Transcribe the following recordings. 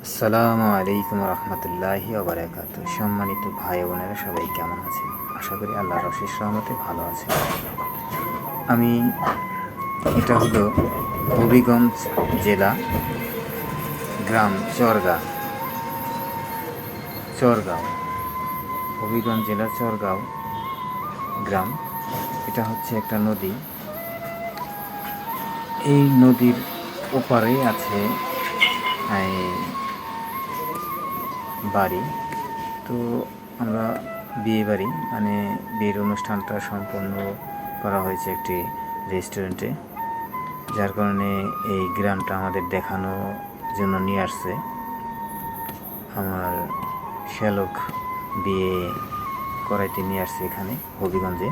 আসসালামু আলাইকুম রহমতুল্লাহি ওবারাকাতু। সম্মানিত ভাই বোনেরা সবাই কেমন আছেন? আশা করি আল্লাহর অশেষ রহমতে ভালো আছেন। এটা হলো হবিগঞ্জ জেলা, গ্রাম চরগাঁও। হবিগঞ্জ জেলার চরগাঁও গ্রাম। এটা হচ্ছে একটা নদী। এই নদীর ওপারে আছে বাড়ি। তো আমরা বিয়ের অনুষ্ঠানটা সম্পন্ন করা হয়েছে একটি রেস্টুরেন্টে, যার কারণে এই গ্রামটা আমাদের দেখানোর জন্য নিয়ে আসছে। আমার শ্যালক বিয়ে করাইতে নিয়ে আসছে এখানে হবিগঞ্জে।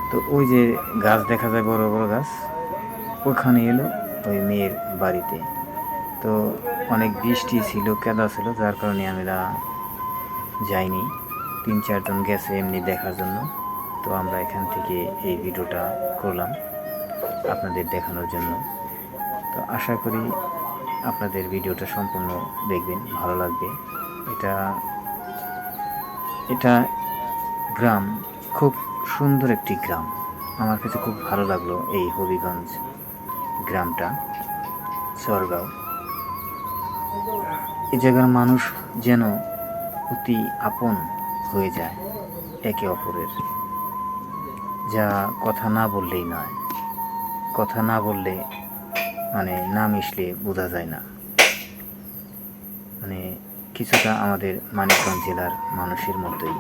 তো ওই যে গাছ দেখা যায়, বড় বড় গাছ, ওখানে এলো ওই মেয়ের বাড়িতে। তো অনেক বৃষ্টি ছিল, কাদা ছিল, যার কারণে আমরা যাইনি। 3-4 জন গেছে এমনি দেখার জন্য। তো আমরা এখান থেকে এই ভিডিওটা করলাম আপনাদের দেখানোর জন্য। তো আশা করি আপনাদের ভিডিওটা সম্পূর্ণ দেখবেন, ভালো লাগবে। এটা গ্রাম, খুব সুন্দর একটি গ্রাম। আমার কাছে খুব ভালো লাগলো এই হবিগঞ্জ গ্রামটা, চরগাঁও। এই জায়গার মানুষ যেন অতি আপন হয়ে যায় একে অপরের, যা কথা না বললেই নয়। কথা না বললে না মিশলে বোঝা যায় না। কিছুটা আমাদের মানিকগঞ্জ জেলার মানুষের মতোই।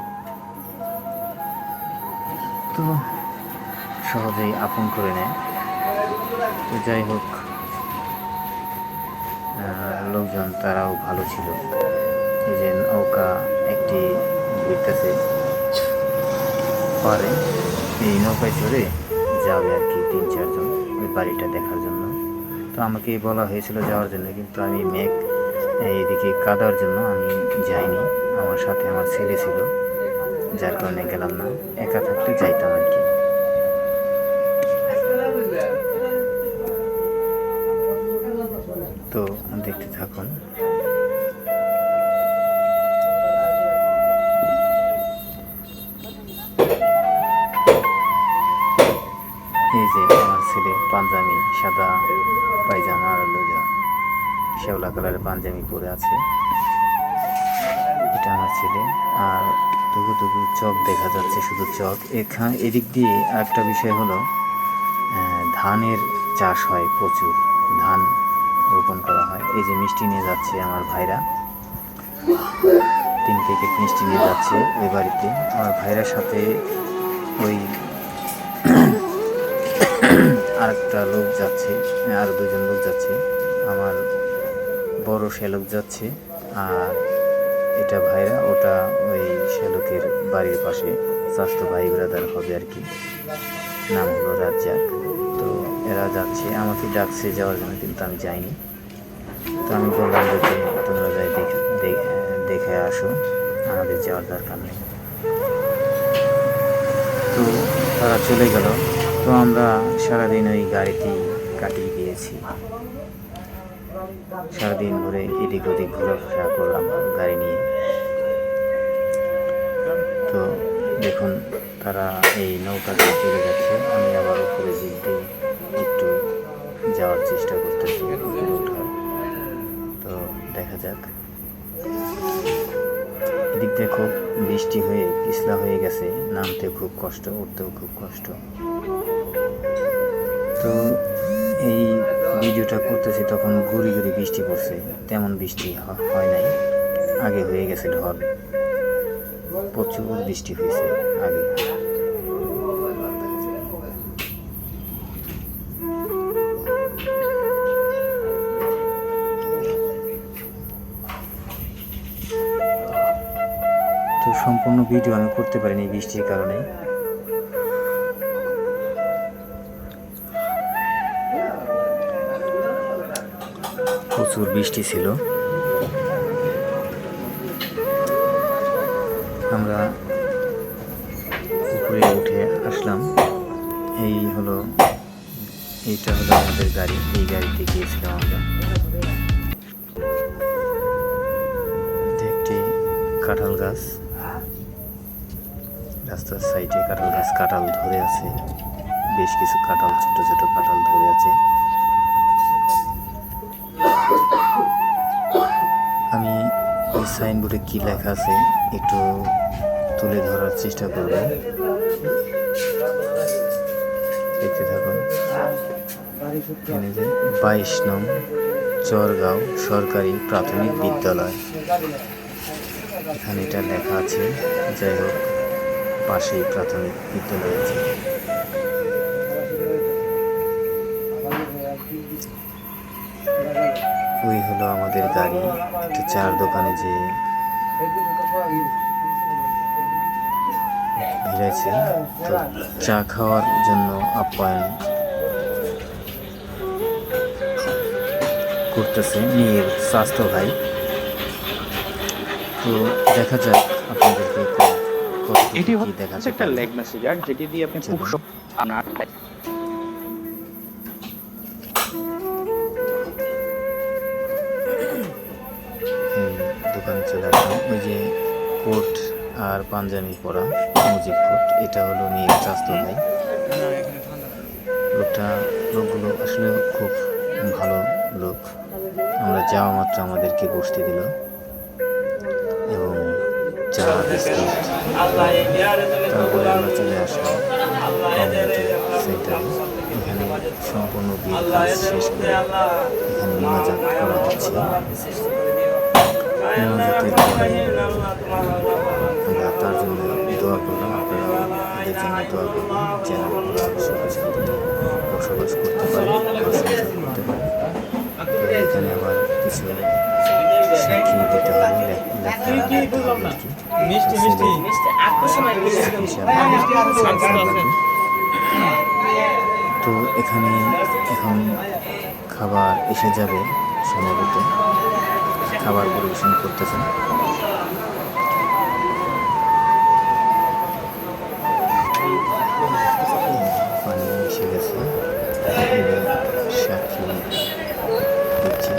তো সহজেই আপন করে নেয়। তো যাই হোক, লোকজন তারাও ভালো ছিল। এই যে নৌকা একটি ঘুরতেছে পারে, এই নৌকায় চড়ে যাবে আর কি 3-4 জন ওই বাড়িটা দেখার জন্য। তো আমাকে বলা হয়েছিল যাওয়ার জন্য, কিন্তু আমি এইদিকে কাদার জন্য আমি যাইনি। আমার সাথে আমার ছেলে ছিল, যার কারণে গেলাম না। একা থাকলে যাইতাম আর কি। তো দেখতে থাকুন। এই যে আমার ছেলে পাঞ্জাবি, সাদা পায়জামা আর শ্যাওলা কালারের পাঞ্জাবি পরে আছে। এটা আমার ছেলে। আর দুগু দুগু চক দেখা যাচ্ছে, শুধু চক। এদিক দিয়ে একটা বিষয় হলো, ধানের চাষ হয়, প্রচুর ধান রোপণ করা হয়। এই যে মিষ্টি নিয়ে যাচ্ছে আমার ভাইরা, 3 প্যাকেট মিষ্টি নিয়ে যাচ্ছে ওই বাড়িতে। আমার ভাইরার সাথে ওই আরেকটা লোক যাচ্ছে, আর 2 জন লোক যাচ্ছে। আমার বড় শ্যালক যাচ্ছে, আর এটা ভাইরা, ওটা ওই শ্যালকের বাড়ির পাশে স্বাস্থ্য ভাই ব্রাদার হবে আর কি, নাম হলো রাজ্জাক। তো এরা যাচ্ছে, আমাকে ডাকছে যাওয়ার জন্য, কিন্তু আমি যাইনি। তো আমি বললাম যে তোমরা যাই দেখে আসো, আমাদের যাওয়ার দরকার নেই। তো তারা চলে গেল। তো আমরা সারাদিন ওই গাড়িতেই কাটিয়ে দিয়েছি। সারাদিন ঘুরে এদিক ওদিক ঘোরাফেরা করলাম গাড়ি নিয়ে। তো দেখুন, তারা এই নৌকা দিয়ে চলে যাচ্ছে। আমি আবার উপরে দিক দিয়ে একটু যাওয়ার চেষ্টা করতেছি, উপরে ওঠার। তো দেখা যাক। এদিক দিয়ে খুব বৃষ্টি হয়ে পিছলা হয়ে গেছে, নামতে খুব কষ্ট, উঠতেও খুব কষ্ট। তো এই ভিডিওটা করতেছি তখন গুড়ি গুড়ি বৃষ্টি পড়ছে, তেমন বৃষ্টি হয় নাই। আগে হয়ে গেছে ঢল, প্রচুর বৃষ্টি হয়েছে আগে। তো সম্পূর্ণ ভিডিও আমি করতে পারিনি বৃষ্টির কারণে। প্রচুর বৃষ্টি ছিল। আমরা উপরে উঠে আসলাম। এইটা হলো আমাদের গাড়ি, এই গাড়িতে গিয়েছিলাম আমরা। কাঁঠাল গাছ, রাস্তার সাইডে কাঁঠাল গাছ, কাঁঠাল ধরে আছে, বেশ কিছু কাঁঠাল, ছোট ছোট কাঁঠাল ধরে আছে। আমি ওই সাইনবোর্ডে কি লেখা আছে একটু তুলে ধরার চেষ্টা করব, দেখতে থাকুন। এখানে যে 22 নং চরগাঁও সরকারি প্রাথমিক বিদ্যালয়, এখানে এটা লেখা আছে। যাই হোক, পাশেই প্রাথমিক বিদ্যালয় আছে। ওই হলো আমাদের গাড়ি, একটা চার দোকানে যে ভিড়েছে, তো চা খাওয়ার জন্য আপ্যায়ন করতেছে মেয়ের স্বাস্থ্য ভাই। তো দেখা যাক আপনাদেরকে এটি হচ্ছে একটা লেগ মেসেজার, যেটি দিয়ে আপনি খুব আপনার দোকানে চলে আসলাম। ওই যে কোট আর পাঞ্জাবি পরা মুজিব কোট, এটা হলো মেয়ের স্বাস্থ্য ভাই। লোকগুলো আসলে খুব ভালো লোক। আমরা যাওয়া মাত্র আমাদেরকে বসতে দিল এবং চা বিস্কিট, তারপরে আমরা চলে আসলাম কমিউনিটি সেন্টারে। এখানে সম্পূর্ণ বিল কাজ শেষ করে এখানে মোনাজাত করা হচ্ছে। মোনাজাতের পরে আমরা তার জন্য দোয়া করলাম, আপনারা এদের জন্য দোয়া করবেন যেন ওরা সুখে শান্তিতে বসবাস করতে পারে, সংসার করতে পারে। এখানে আবার কিছু সাক্ষী দিতে হবে, লেখা দিতে হবে আর কি। তো এখানে এখন খাবার এসে যাবে, সম্ভবত খাবার পরিবেশন করতেছেন। পানি এসে গেছে, সাক্ষী দিচ্ছে।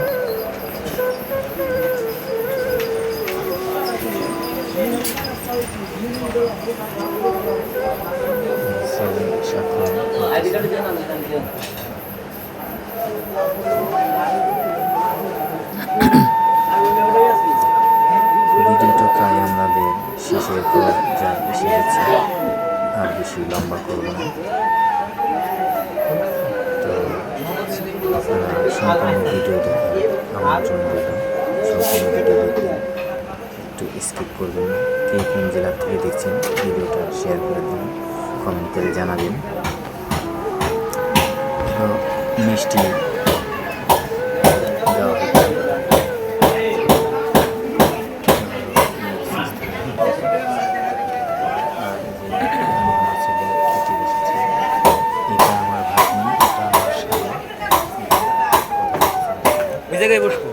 ভিডিওটা প্রায় আমাদের শেষের পর যা এসে গেছে, আর বেশি লম্বা করব না। তো আপনারা সম্পূর্ণ ভিডিও দেখুন, আমার জন্য দেখুন, সম্পূর্ণ ভিডিও দেখুন, একটু স্কিপ করবেন না। কে কোন জেলা থেকে দেখছেন ভিডিওটা শেয়ার করে দিন, কমেন্ট করে জানাবেন। তো মিষ্টি দেওয়া হচ্ছে। জায়গায় বসবো।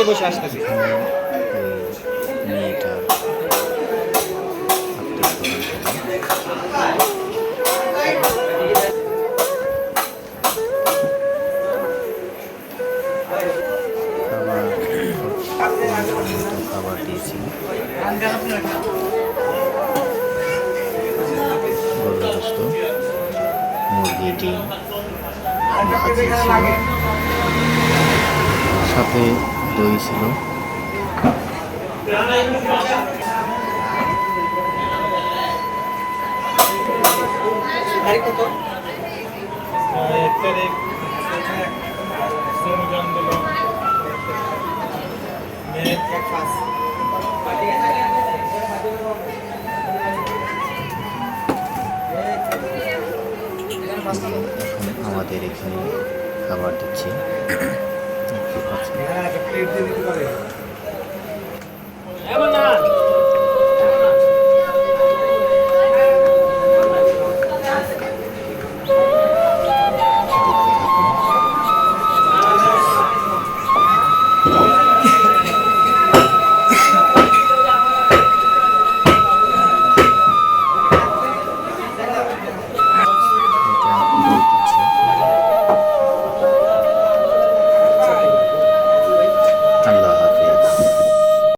বসে আসতেছি। মেয়েটা খাবার দিয়েছি, গরুর গোশত, মুরগি, ডিম, ভাজি ছিল, সাথে দই ছিল। এখন আমাদের এখানে খাবার দিচ্ছে।